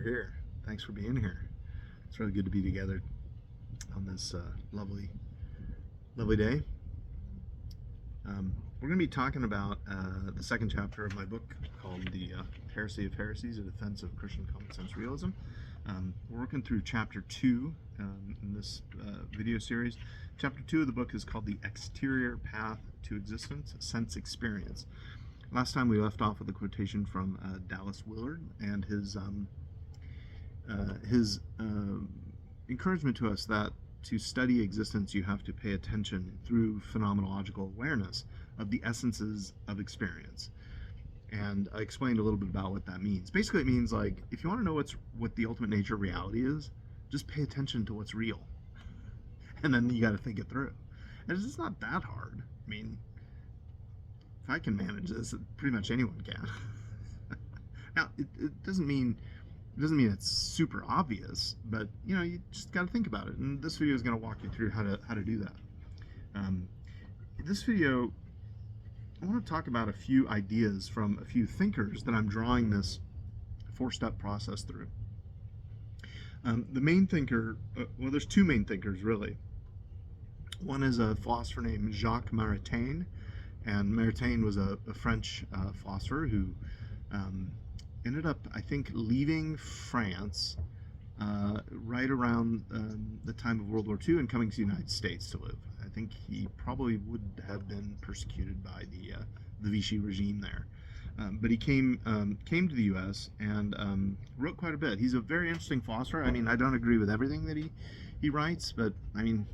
you're here. Thanks for being here. It's really good to be together on this lovely day. We're going to be talking about the second chapter of my book called The Heresy of Heresies, A Defense of Christian Common Sense Realism. We're working through chapter 2 in this video series. Chapter 2 of the book is called The Exterior Path to Existence, Sense Experience. Last time we left off with a quotation from Dallas Willard and his encouragement to us that to study existence you have to pay attention through phenomenological awareness of the essences of experience. And I explained a little bit about what that means. Basically it means, like, if you want to know what the ultimate nature of reality is, just pay attention to what's real. And then you got to think it through. And it's not that hard. I mean, if I can manage this, pretty much anyone can. Now, it doesn't mean it's super obvious, but you just got to think about it. And this video is going to walk you through how to do that. In this video, I want to talk about a few ideas from a few thinkers that I'm drawing this four-step process through. The main thinker, well, there's two main thinkers really. One is a philosopher named Jacques Maritain, and Maritain was a French philosopher who ended up, I think, leaving France right around the time of World War II and coming to the United States to live. I think he probably would have been persecuted by the Vichy regime there. But he came to the U.S. and wrote quite a bit. He's a very interesting philosopher. I mean, I don't agree with everything that he writes, but I mean,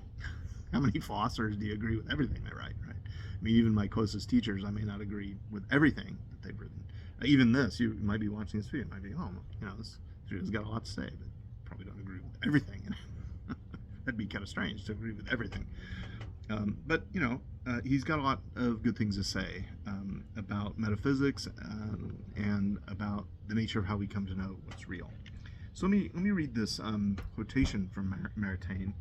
how many philosophers do you agree with everything they write, right? I mean, even my closest teachers, I may not agree with everything that they've written. Even this, you might be watching this video, might be, oh, this video's got a lot to say, but probably don't agree with everything. That'd be kind of strange to agree with everything. But he's got a lot of good things to say about metaphysics and about the nature of how we come to know what's real. So let me read this quotation from Maritain.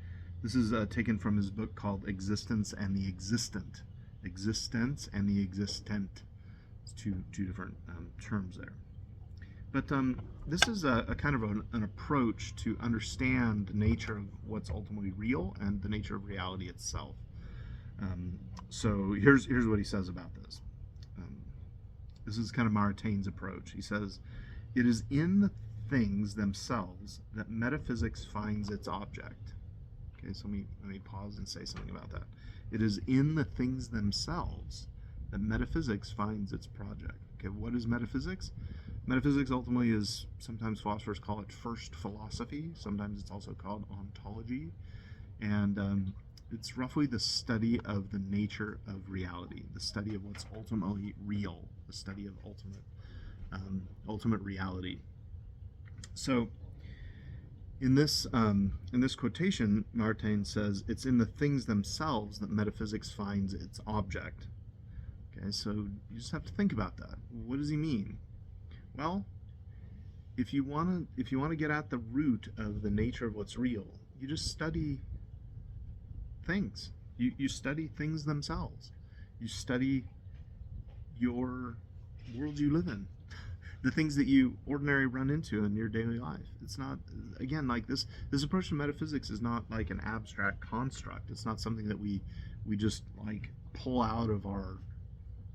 This is taken from his book called Existence and the Existent. Existence and the Existent. It's two different terms there. But this is a kind of an approach to understand the nature of what's ultimately real and the nature of reality itself. So here's what he says about this. This is kind of Maritain's approach. He says, "It is in the things themselves that metaphysics finds its object." Okay, so let me pause and say something about that. It is in the things themselves that metaphysics finds its project. Okay, what is metaphysics? Metaphysics ultimately is, sometimes philosophers call it first philosophy, sometimes it's also called ontology, and it's roughly the study of the nature of reality, the study of what's ultimately real, the study of ultimate reality. So in this quotation, Maritain says, it's in the things themselves that metaphysics finds its object. Okay, so you just have to think about that. What does he mean? Well, if you want to get at the root of the nature of what's real, you just study things. You study things themselves. You study your world you live in, the things that you ordinarily run into in your daily life. It's not, again, like this approach to metaphysics is not like an abstract construct. It's not something that we just like pull out of our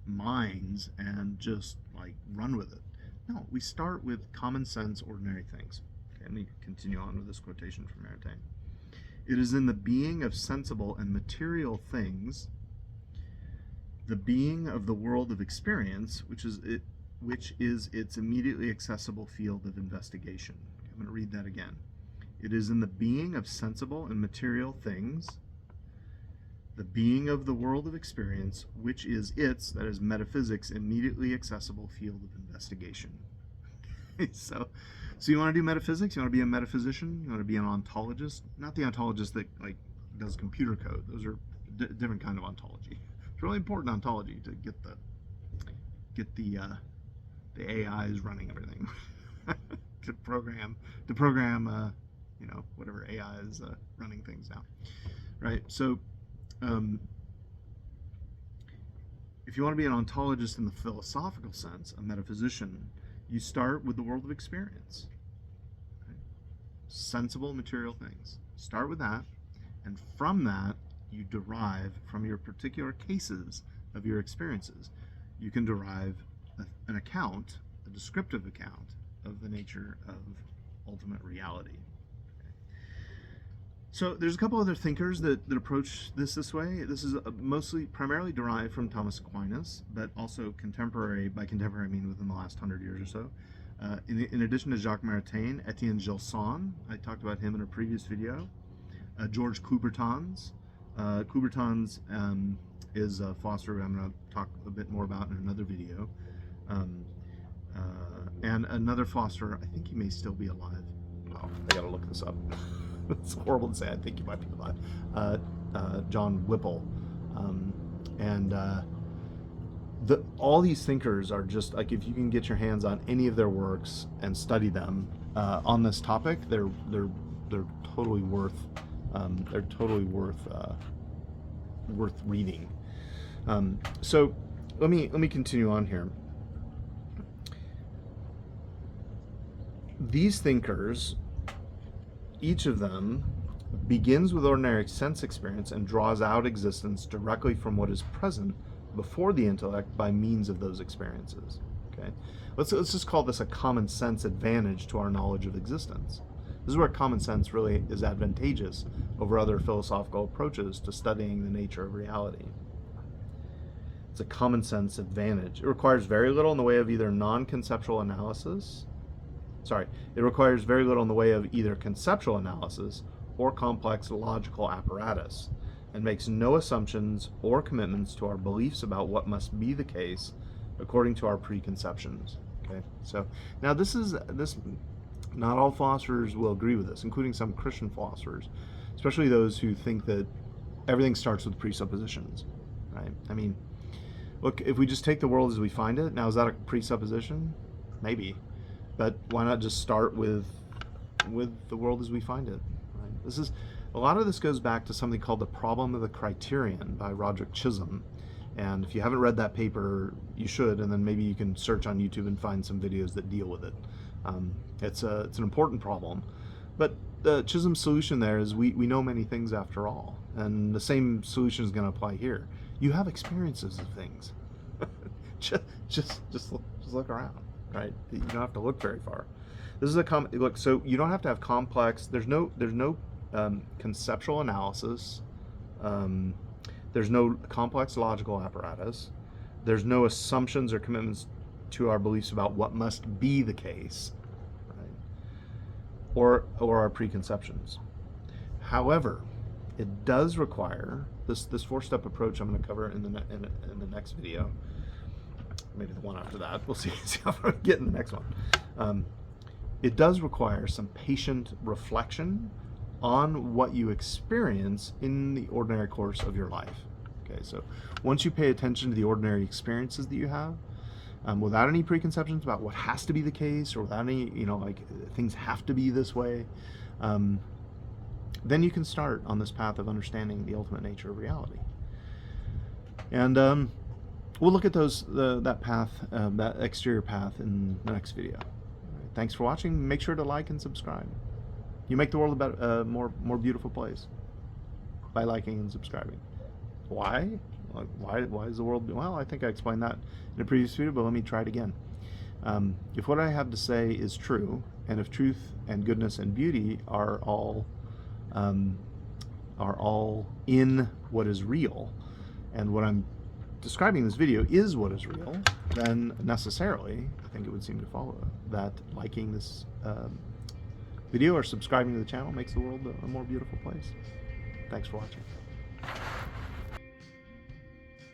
minds and just like run with it. No, we start with common sense, ordinary things. Okay, let me continue on with this quotation from Maritain. It is in the being of sensible and material things, the being of the world of experience, which is its immediately accessible field of investigation. I'm going to read that again. It is in the being of sensible and material things, the being of the world of experience, which is its, that is metaphysics, immediately accessible field of investigation. So you want to do metaphysics? You want to be a metaphysician? You want to be an ontologist? Not the ontologist that like does computer code. Those are different kind of ontology. It's really important ontology to get the AIs running everything. to program whatever AI is running things now, right? So if you want to be an ontologist in the philosophical sense, a metaphysician, you start with the world of experience. sensible material things. Start with that, and from that, you derive from your particular cases of your experiences. You can derive an account, a descriptive account of the nature of ultimate reality. So there's a couple other thinkers that approach this way. This is primarily derived from Thomas Aquinas, but also contemporary. By contemporary, I mean within the last 100 years or so. In addition to Jacques Maritain, Etienne Gilson, I talked about him in a previous video. George Coubertins. Coubertins is a philosopher I'm going to talk a bit more about in another video. And another philosopher, I think he may still be alive. Oh, I got to look this up. It's horrible to say. I think he might be alive. John Whipple, all these thinkers are just like, if you can get your hands on any of their works and study them on this topic, they're totally worth worth reading. So let me continue on here. These thinkers, each of them begins with ordinary sense experience and draws out existence directly from what is present before the intellect by means of those experiences. Okay, let's just call this a common sense advantage to our knowledge of existence. This is where common sense really is advantageous over other philosophical approaches to studying the nature of reality. It's a common sense advantage. It requires very little in the way of either non-conceptual analysis. It requires very little in the way of either conceptual analysis or complex logical apparatus, and makes no assumptions or commitments to our beliefs about what must be the case according to our preconceptions. Okay, so now this not all philosophers will agree with this, including some Christian philosophers, especially those who think that everything starts with presuppositions, right? I mean, look, if we just take the world as we find it, now is that a presupposition? Maybe. But why not just start with the world as we find it? Right? A lot of this goes back to something called the problem of the criterion by Roderick Chisholm. And if you haven't read that paper, you should, and then maybe you can search on YouTube and find some videos that deal with it. It's an important problem. But Chisholm's solution there is we know many things after all. And the same solution is going to apply here. You have experiences of things. just look around. Right? You don't have to look very far. This is look. So you don't have to have complex. There's no conceptual analysis. There's no complex logical apparatus. There's no assumptions or commitments to our beliefs about what must be the case, right? Or our preconceptions. However, it does require this 4-step approach. I'm going to cover in the next video. Maybe the one after that. We'll see how far we get in the next one. It does require some patient reflection on what you experience in the ordinary course of your life. Okay, so once you pay attention to the ordinary experiences that you have, without any preconceptions about what has to be the case, or without any, like things have to be this way, then you can start on this path of understanding the ultimate nature of reality. And we'll look at that path, that exterior path, in the next video. Right, thanks for watching. Make sure to like and subscribe. You make the world a better, more beautiful place by liking and subscribing. Why? Why is the world? Well, I think I explained that in a previous video, but let me try it again. If what I have to say is true, and if truth and goodness and beauty are all in what is real, and what I'm describing in this video is what is real, then necessarily, I think it would seem to follow that liking this video or subscribing to the channel makes the world a more beautiful place. Thanks for watching.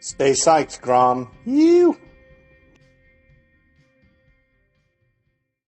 Stay psyched, Grom. You.